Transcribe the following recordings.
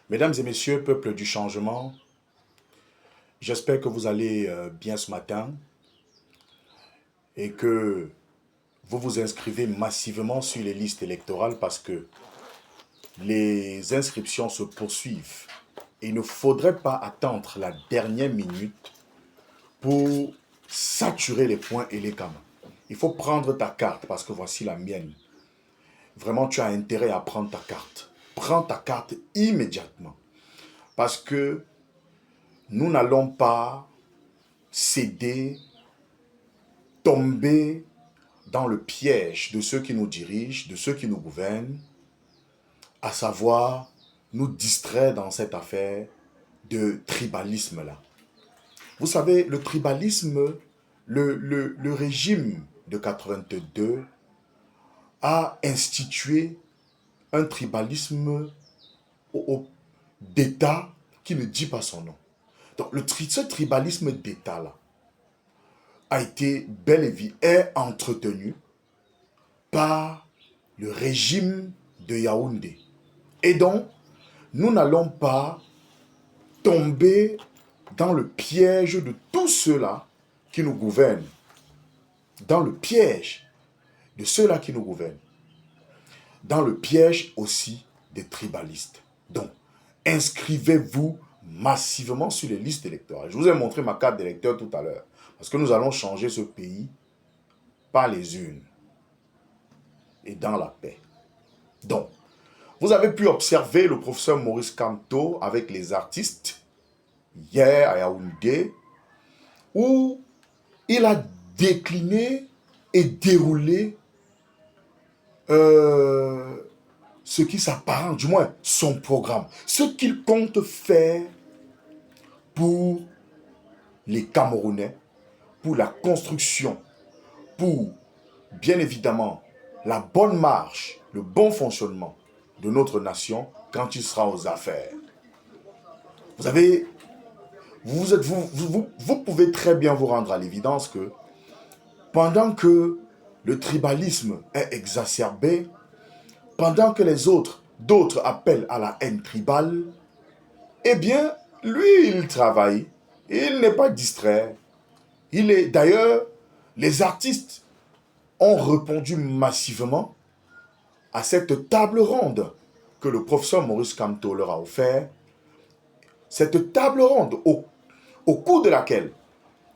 Mesdames et messieurs, peuple du changement, j'espère que vous allez bien ce matin et que vous vous inscrivez massivement sur les listes électorales parce que les inscriptions se poursuivent. Et il ne faudrait pas attendre la dernière minute pour saturer les points et les gamins. Il faut prendre ta carte parce que voici la mienne. Vraiment, tu as intérêt à prendre ta carte. Prends ta carte immédiatement parce que nous n'allons pas céder, tomber dans le piège de ceux qui nous dirigent, de ceux qui nous gouvernent, à savoir nous distraire dans cette affaire de tribalisme-là. Vous savez, le tribalisme, le régime de 82 a institué un tribalisme d'État qui ne dit pas son nom. Donc, ce tribalisme d'État-là a été bel et bien entretenu par le régime de Yaoundé. Et donc, nous n'allons pas tomber dans le piège de tous ceux-là qui nous gouvernent. Dans le piège de ceux-là qui nous gouvernent. Dans le piège aussi des tribalistes. Donc, inscrivez-vous massivement sur les listes électorales. Je vous ai montré ma carte d'électeur tout à l'heure. Parce que nous allons changer ce pays par les urnes. Et dans la paix. Donc, vous avez pu observer le professeur Maurice Kamto avec les artistes hier à Yaoundé, où il a décliné et déroulé ce qui s'apparente, du moins son programme, ce qu'il compte faire pour les Camerounais, pour la construction, pour bien évidemment la bonne marche, le bon fonctionnement de notre nation quand il sera aux affaires. Vous avez, vous pouvez très bien vous rendre à l'évidence que pendant que le tribalisme est exacerbé, pendant que d'autres appellent à la haine tribale, eh bien, lui, il travaille, il n'est pas distrait. D'ailleurs, les artistes ont répondu massivement à cette table ronde que le professeur Maurice Kamto leur a offert. Cette table ronde au cours de laquelle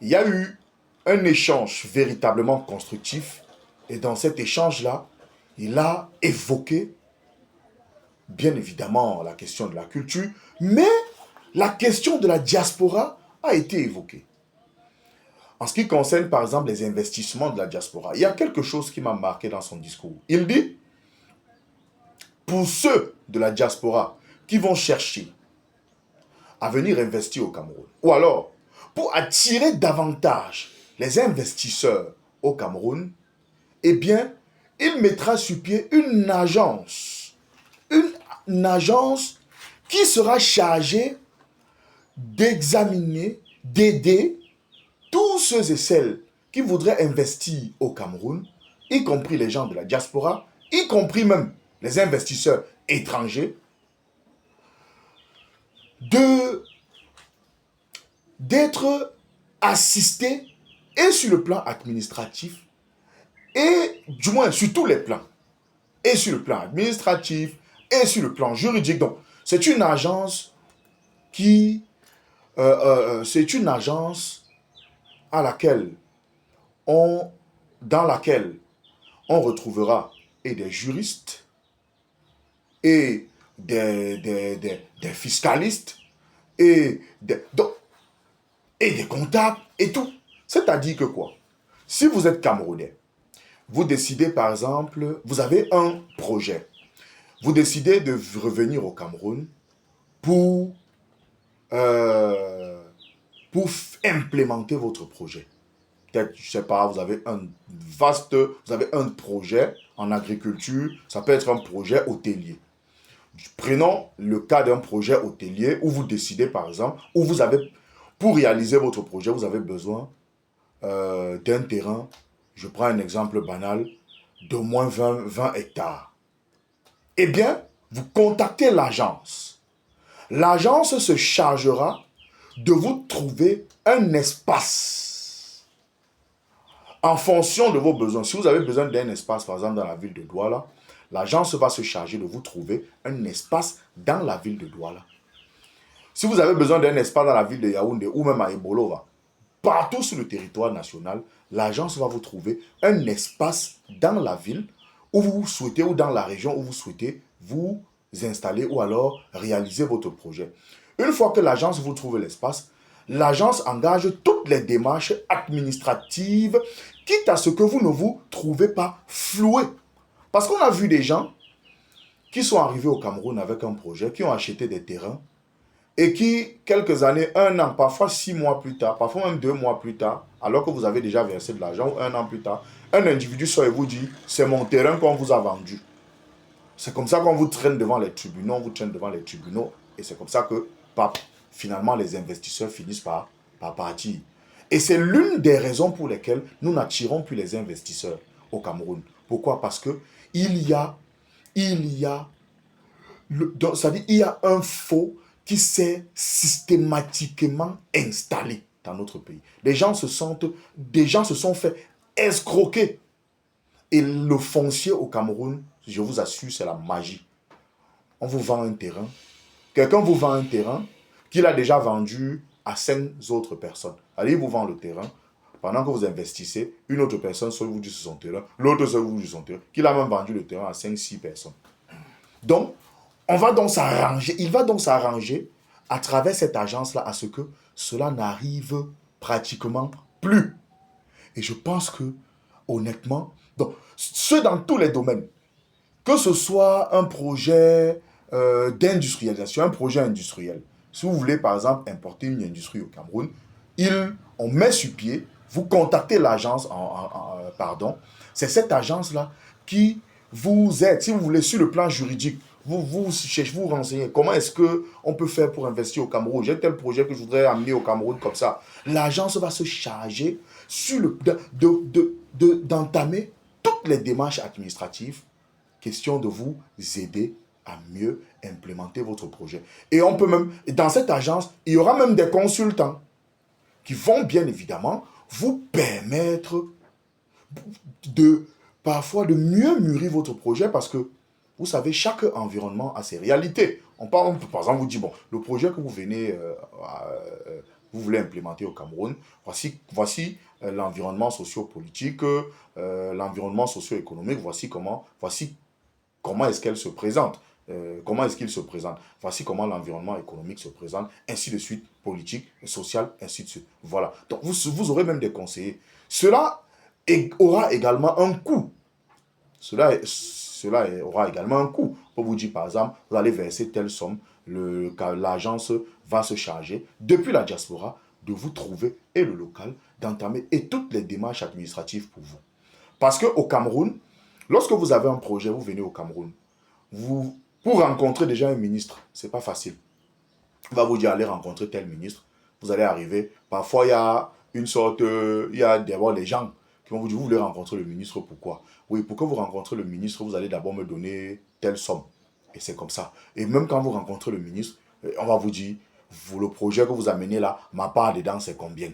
il y a eu un échange véritablement constructif. Et dans cet échange-là, il a évoqué, bien évidemment, la question de la culture, mais la question de la diaspora a été évoquée. En ce qui concerne, par exemple, les investissements de la diaspora, il y a quelque chose qui m'a marqué dans son discours. Il dit, pour ceux de la diaspora qui vont chercher à venir investir au Cameroun, ou alors pour attirer davantage les investisseurs au Cameroun, eh bien, il mettra sur pied une agence qui sera chargée d'examiner, d'aider tous ceux et celles qui voudraient investir au Cameroun, y compris les gens de la diaspora, y compris même les investisseurs étrangers, d'être assistés et sur le plan administratif et du moins sur tous les plans, et sur le plan administratif et sur le plan juridique. Donc, c'est une agence c'est une agence à laquelle dans laquelle on retrouvera et des juristes et des fiscalistes et et des comptables et tout. C'est-à-dire que quoi? Si vous êtes Camerounais, vous décidez par exemple, vous avez un projet, vous décidez de revenir au Cameroun pour, euh, pour implémenter votre projet. Peut-être, je ne sais pas, vous avez un projet en agriculture, ça peut être un projet hôtelier. Prenons le cas d'un projet hôtelier où vous décidez par exemple, pour réaliser votre projet, vous avez besoin d'un terrain, je prends un exemple banal, d'au moins 20 hectares. Eh bien, vous contactez l'agence. L'agence se chargera de vous trouver un espace en fonction de vos besoins. Si vous avez besoin d'un espace, par exemple, dans la ville de Douala, l'agence va se charger de vous trouver un espace dans la ville de Douala. Si vous avez besoin d'un espace dans la ville de Yaoundé ou même à Ebolova, partout sur le territoire national, l'agence va vous trouver un espace dans la ville où vous souhaitez ou dans la région où vous souhaitez vous installer ou alors réaliser votre projet. Une fois que l'agence vous trouve l'espace, l'agence engage toutes les démarches administratives, quitte à ce que vous ne vous trouvez pas floué. Parce qu'on a vu des gens qui sont arrivés au Cameroun avec un projet, qui ont acheté des terrains, et qui, quelques années, un an, parfois 6 mois plus tard, parfois même 2 mois plus tard, alors que vous avez déjà versé de l'argent, ou un an plus tard, un individu sort et vous dit, c'est mon terrain qu'on vous a vendu. C'est comme ça qu'on vous traîne devant les tribunaux, on vous traîne devant les tribunaux, et c'est comme ça que, finalement, les investisseurs finissent par partir. Et c'est l'une des raisons pour lesquelles nous n'attirons plus les investisseurs au Cameroun. Pourquoi? Parce que il y a c'est-à-dire, il y a un faux qui s'est systématiquement installé dans notre pays. Des gens se sont fait escroquer. Et le foncier au Cameroun, je vous assure, c'est la magie. On vous vend un terrain. Quelqu'un vous vend un terrain qu'il a déjà vendu à 5 autres personnes. Allez, il vous vend le terrain. Pendant que vous investissez, une autre personne seule vous dit sur son terrain, l'autre seule vous dit sur son terrain, qu'il a même vendu le terrain à 5-6 personnes. Donc, il va donc s'arranger à travers cette agence-là à ce que cela n'arrive pratiquement plus. Et je pense que, honnêtement, donc, ce dans tous les domaines, que ce soit un projet d'industrialisation, un projet industriel. Si vous voulez, par exemple, importer une industrie au Cameroun, on met sur pied, vous contactez l'agence, c'est cette agence-là qui vous aide, si vous voulez, sur le plan juridique. Vous cherchez, vous renseignez, comment est-ce qu'on peut faire pour investir au Cameroun? J'ai tel projet que je voudrais amener au Cameroun comme ça. L'agence va se charger d'entamer toutes les démarches administratives, question de vous aider à mieux implémenter votre projet. Et on peut même, dans cette agence, il y aura même des consultants qui vont bien évidemment vous permettre parfois de mieux mûrir votre projet parce que vous savez, chaque environnement a ses réalités. On peut par exemple vous dire, bon, le projet que vous voulez implémenter au Cameroun, voici l'environnement socio-politique, l'environnement socio-économique, voici comment est-ce qu'elle se présente, comment est-ce qu'il se présente, voici comment l'environnement économique se présente, ainsi de suite, politique, social, ainsi de suite. Voilà. Donc vous aurez même des conseillers. Cela aura également un coût. Cela aura également un coût. Pour vous dire, par exemple, vous allez verser telle somme, l'agence va se charger, depuis la diaspora, de vous trouver et le local, d'entamer et toutes les démarches administratives pour vous. Parce qu'au Cameroun, lorsque vous avez un projet, vous venez au Cameroun, pour rencontrer déjà un ministre, ce n'est pas facile. On va vous dire, allez rencontrer tel ministre, vous allez arriver. Parfois, il y a d'abord les gens qui vont vous dire, vous voulez rencontrer le ministre, pourquoi? Oui, pour que vous rencontrez le ministre, vous allez d'abord me donner telle somme. Et c'est comme ça. Et même quand vous rencontrez le ministre, on va vous dire, le projet que vous amenez là, ma part dedans, c'est combien?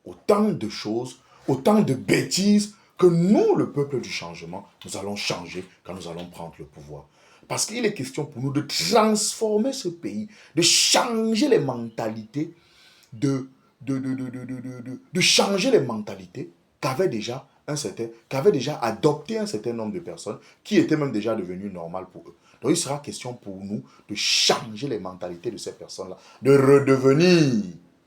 Autant de choses, autant de bêtises que nous, le peuple du changement, nous allons changer quand nous allons prendre le pouvoir. Parce qu'il est question pour nous de transformer ce pays, de changer les mentalités, de changer les mentalités qu'avaient déjà adopté un certain nombre de personnes qui étaient même déjà devenues normales pour eux. Donc il sera question pour nous de changer les mentalités de ces personnes-là, de redevenir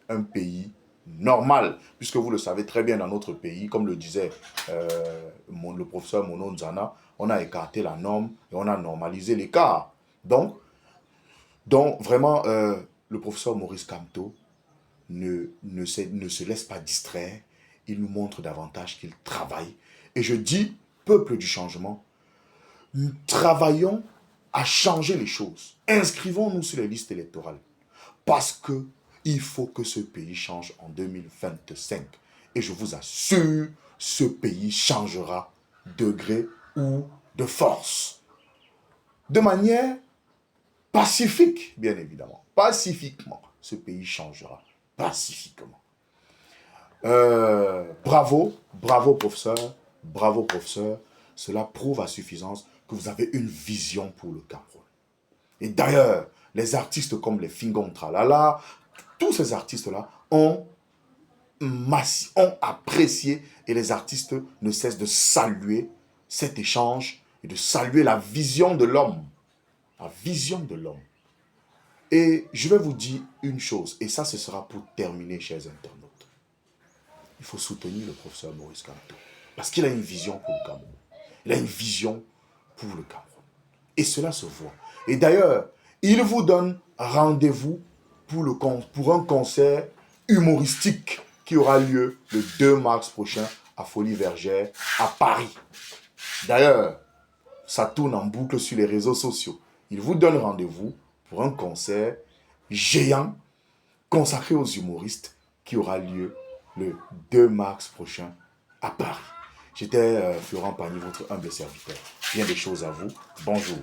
un pays normal, puisque vous le savez très bien dans notre pays, comme le disait le professeur Mono Nzana, on a écarté la norme et on a normalisé l'écart. Donc vraiment, le professeur Maurice Kamto ne se laisse pas distraire, il nous montre davantage qu'il travaille. Et je dis, peuple du changement, nous travaillons à changer les choses. Inscrivons-nous sur les listes électorales. Parce que il faut que ce pays change en 2025. Et je vous assure, ce pays changera de gré ou de force. De manière pacifique, bien évidemment. Pacifiquement, ce pays changera. Pacifiquement. Bravo, bravo professeur, bravo professeur. Cela prouve à suffisance que vous avez une vision pour le Cameroun. Et d'ailleurs, les artistes comme les Fingom Tralala, tous ces artistes-là ont apprécié et les artistes ne cessent de saluer cet échange et de saluer la vision de l'homme. La vision de l'homme. Et je vais vous dire une chose, et ça ce sera pour terminer, chers internautes. Il faut soutenir le professeur Maurice Kamto. Parce qu'il a une vision pour le Cameroun. Il a une vision pour le Cameroun. Et cela se voit. Et d'ailleurs, il vous donne rendez-vous pour un concert humoristique qui aura lieu le 2 mars prochain à Folie Vergère, à Paris. D'ailleurs, ça tourne en boucle sur les réseaux sociaux. Il vous donne rendez-vous pour un concert géant consacré aux humoristes qui aura lieu le 2 mars prochain à Paris. J'étais Florent Pagny, votre humble serviteur. Bien des choses à vous. Bonjour.